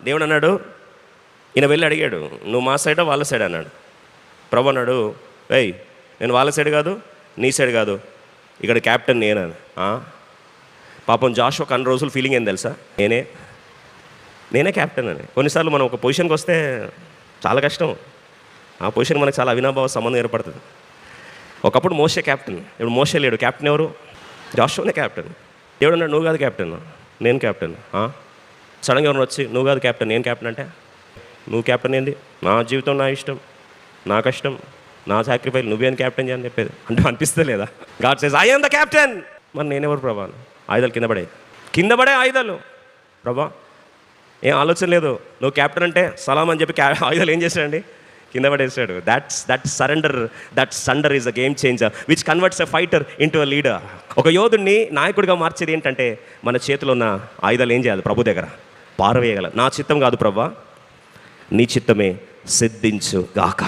దేవుడు అన్నాడు, ఈయన వెళ్ళి అడిగాడు, నువ్వు మా సైడా వాళ్ళ సైడ్ అన్నాడు. ప్రభు అన్నాడు, ఏయ్ నేను వాళ్ళ సైడ్ కాదు నీ సైడ్ కాదు, ఇక్కడ క్యాప్టెన్ నేనని. పాపం జాషువా అన్ని రోజులు ఫీలింగ్ ఏం తెలుసా, నేనే క్యాప్టెన్ అని. కొన్నిసార్లు మనం ఒక పొజిషన్కి వస్తే చాలా కష్టం, ఆ పొజిషన్ మనకు చాలా అవినాభావ సంబంధం ఏర్పడుతుంది. ఒకప్పుడు మోషే క్యాప్టెన్, ఇప్పుడు మోషే లేడు, క్యాప్టెన్ ఎవరు? జాషువానే క్యాప్టెన్. దేవుడు అన్నాడు, నువ్వు కాదు క్యాప్టెన్, నేను క్యాప్టెన్. సడన్గా ఎవరు వచ్చి నువ్వు కాదు క్యాప్టెన్ నేను క్యాప్టెన్ అంటే, నువ్వు క్యాప్టెన్ ఏంది? నా జీవితం నా ఇష్టం, నా కష్టం, నా సాక్రిఫైస్, నువ్వేం క్యాప్టెన్ చేయని చెప్పేది అంటే అనిపిస్తే లేదా? God says I am the captain. మరి నేనెవరు ప్రభా? ఆయుధాలు కింద పడే ఆయుధాలు. ప్రభా ఏం ఆలోచన లేదు, నువ్వు క్యాప్టెన్ అంటే సలాం అని చెప్పి ఆయుధాలు ఏం చేశాడండి? కింద పడేసాడు. That surrender is a game changer which converts a fighter into a leader. ఒక యోధుడిని నాయకుడిగా మార్చేది ఏంటంటే మన చేతిలో ఉన్న ఆయుధాలు ఏం చేయాలి? ప్రభు దగ్గర పారవేయగల. నా చిత్తం కాదు ప్రభా, నీ చిత్తమే సిద్ధించు గాక.